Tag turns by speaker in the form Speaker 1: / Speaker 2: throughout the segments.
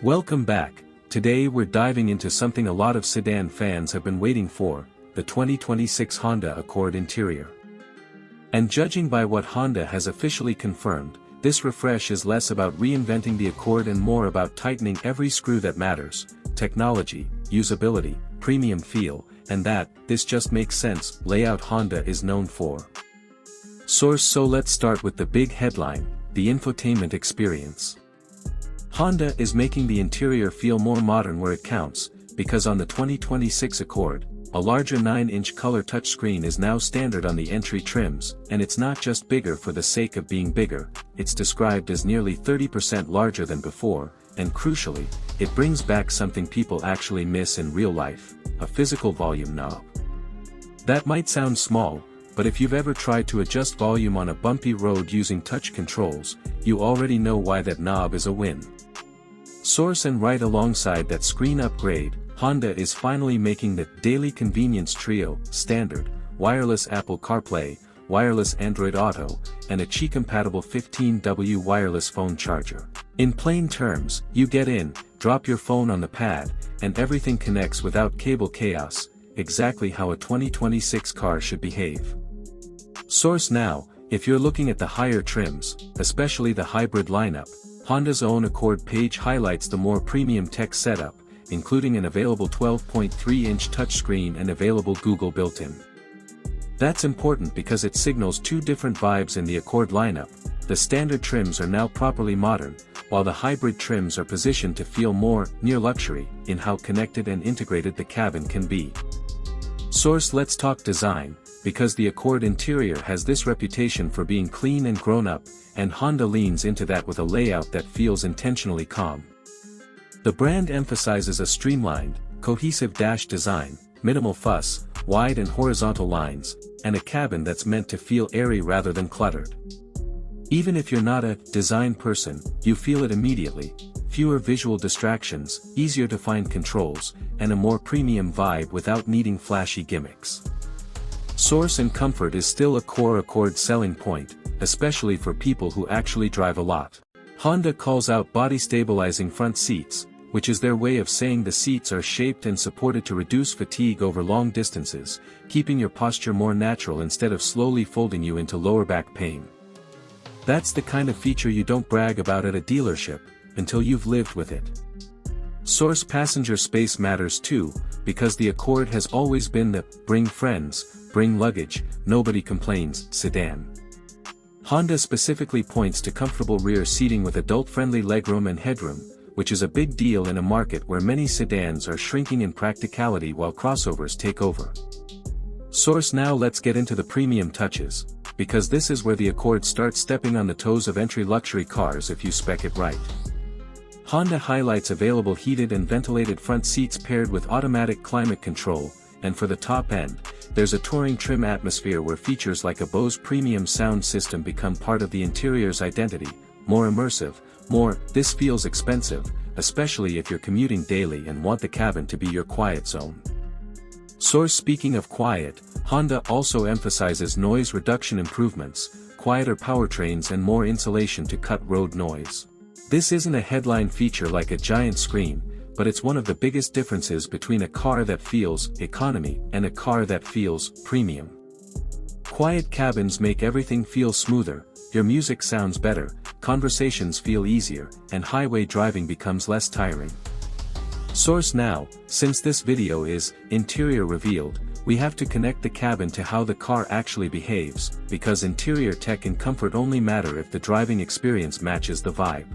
Speaker 1: Welcome back. Today we're diving into something a lot of sedan fans have been waiting for, the 2026 Honda Accord interior. And judging by what Honda has officially confirmed, this refresh is less about reinventing the Accord and more about tightening every screw that matters: technology, usability, premium feel, and this just makes sense, layout Honda is known for. So let's start with the big headline, the infotainment experience. Honda is making the interior feel more modern where it counts, because on the 2026 Accord, a larger 9-inch color touchscreen is now standard on the entry trims, and it's not just bigger for the sake of being bigger, it's described as nearly 30% larger than before, and crucially, it brings back something people actually miss in real life: a physical volume knob. That might sound small, but if you've ever tried to adjust volume on a bumpy road using touch controls, you already know why that knob is a win. Source: and right alongside that screen upgrade, Honda is finally making the daily convenience trio standard: wireless Apple CarPlay, wireless Android Auto, and a Qi-compatible 15W wireless phone charger. In plain terms, you get in, drop your phone on the pad, and everything connects without cable chaos, exactly how a 2026 car should behave. Source: now, if you're looking at the higher trims, especially the hybrid lineup, Honda's own Accord page highlights the more premium tech setup, including an available 12.3-inch touchscreen and available Google built-in. That's important because it signals two different vibes in the Accord lineup. The standard trims are now properly modern, while the hybrid trims are positioned to feel more near luxury in how connected and integrated the cabin can be. Source: let's talk design, because the Accord interior has this reputation for being clean and grown-up, and Honda leans into that with a layout that feels intentionally calm. The brand emphasizes a streamlined, cohesive dash design, minimal fuss, wide and horizontal lines, and a cabin that's meant to feel airy rather than cluttered. Even if you're not a design person, you feel it immediately: fewer visual distractions, easier to find controls, and a more premium vibe without needing flashy gimmicks. Source: and comfort is still a core Accord selling point, especially for people who actually drive a lot. Honda calls out body-stabilizing front seats, which is their way of saying the seats are shaped and supported to reduce fatigue over long distances, keeping your posture more natural instead of slowly folding you into lower back pain. That's the kind of feature you don't brag about at a dealership, until you've lived with it. Source: passenger space matters too, because the Accord has always been the bring friends, bring luggage, nobody complains sedan. Honda specifically points to comfortable rear seating with adult-friendly legroom and headroom, which is a big deal in a market where many sedans are shrinking in practicality while crossovers take over. Source: now let's get into the premium touches, because this is where the Accord starts stepping on the toes of entry luxury cars if you spec it right. Honda highlights available heated and ventilated front seats paired with automatic climate control, and for the top end, there's a touring trim atmosphere where features like a Bose premium sound system become part of the interior's identity: more immersive, more, this feels expensive, especially if you're commuting daily and want the cabin to be your quiet zone. Source: speaking of quiet, Honda also emphasizes noise reduction improvements, quieter powertrains and more insulation to cut road noise. This isn't a headline feature like a giant screen, but it's one of the biggest differences between a car that feels economy and a car that feels premium. Quiet cabins make everything feel smoother, your music sounds better, conversations feel easier, and highway driving becomes less tiring. Source: now, since this video is interior revealed, we have to connect the cabin to how the car actually behaves, because interior tech and comfort only matter if the driving experience matches the vibe.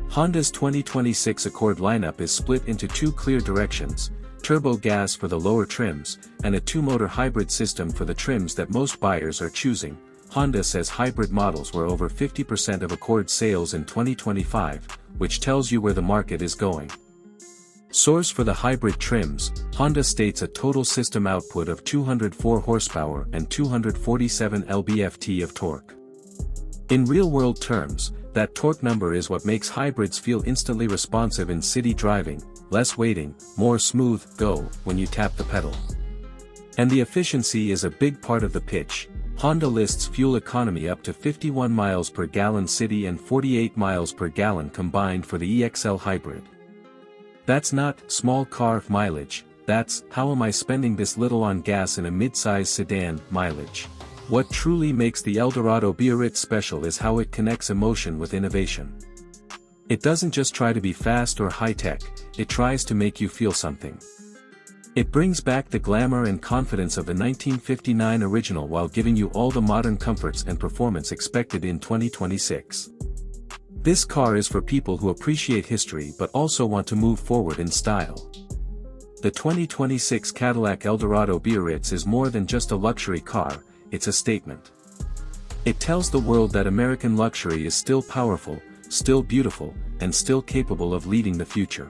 Speaker 1: Honda's 2026 Accord lineup is split into two clear directions: turbo gas for the lower trims, and a two-motor hybrid system for the trims that most buyers are choosing. Honda says hybrid models were over 50% of Accord sales in 2025, which tells you where the market is going. Source: for the hybrid trims, Honda states a total system output of 204 horsepower and 247 lb-ft of torque. In real-world terms, that torque number is what makes hybrids feel instantly responsive in city driving: less waiting, more smooth go when you tap the pedal. And the efficiency is a big part of the pitch. Honda lists fuel economy up to 51 miles per gallon city and 48 miles per gallon combined for the EXL hybrid. That's not small car mileage, that's how am I spending this little on gas in a mid-size sedan mileage. What truly makes the Eldorado Biarritz special is how it connects emotion with innovation. It doesn't just try to be fast or high-tech, it tries to make you feel something. It brings back the glamour and confidence of the 1959 original while giving you all the modern comforts and performance expected in 2026. This car is for people who appreciate history but also want to move forward in style. The 2026 Cadillac Eldorado Biarritz is more than just a luxury car, it's a statement. It tells the world that American luxury is still powerful, still beautiful, and still capable of leading the future.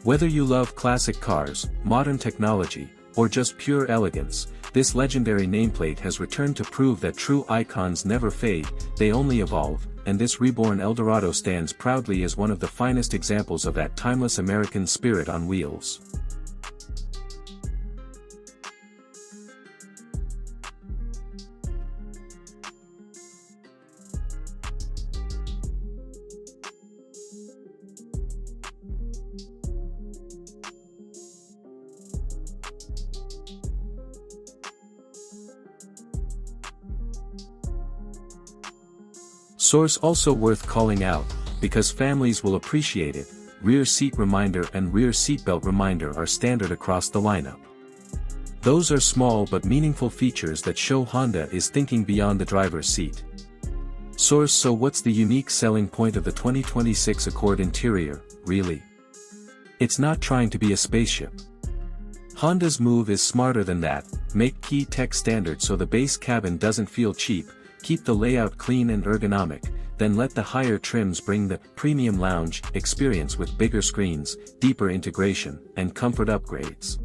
Speaker 1: Whether you love classic cars, modern technology, or just pure elegance, this legendary nameplate has returned to prove that true icons never fade, they only evolve, and this reborn Eldorado stands proudly as one of the finest examples of that timeless American spirit on wheels. Source also worth calling out, because families will appreciate it, rear seat reminder and rear seatbelt reminder are standard across the lineup. Those are small but meaningful features that show Honda is thinking beyond the driver's seat. Source: so what's the unique selling point of the 2026 Accord interior, really? It's not trying to be a spaceship. Honda's move is smarter than that, make key tech standard so the base cabin doesn't feel cheap, keep the layout clean and ergonomic, then let the higher trims bring the premium lounge experience with bigger screens, deeper integration, and comfort upgrades.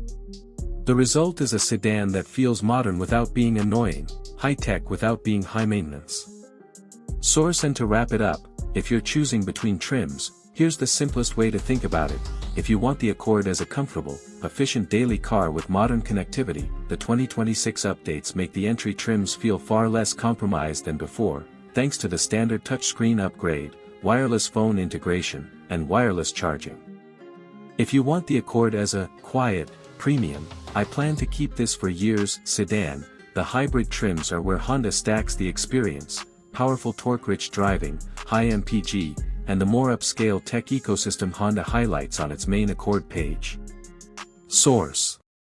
Speaker 1: The result is a sedan that feels modern without being annoying, high-tech without being high-maintenance. Source: and to wrap it up, if you're choosing between trims, here's the simplest way to think about it. If you want the Accord as a comfortable, efficient daily car with modern connectivity, the 2026 updates make the entry trims feel far less compromised than before, thanks to the standard touchscreen upgrade, wireless phone integration, and wireless charging. If you want the Accord as a quiet, premium, I plan to keep this for years. Sedan, the hybrid trims are where Honda stacks the experience, powerful torque-rich driving, high MPG, and the more upscale tech ecosystem Honda highlights on its main Accord page. Source.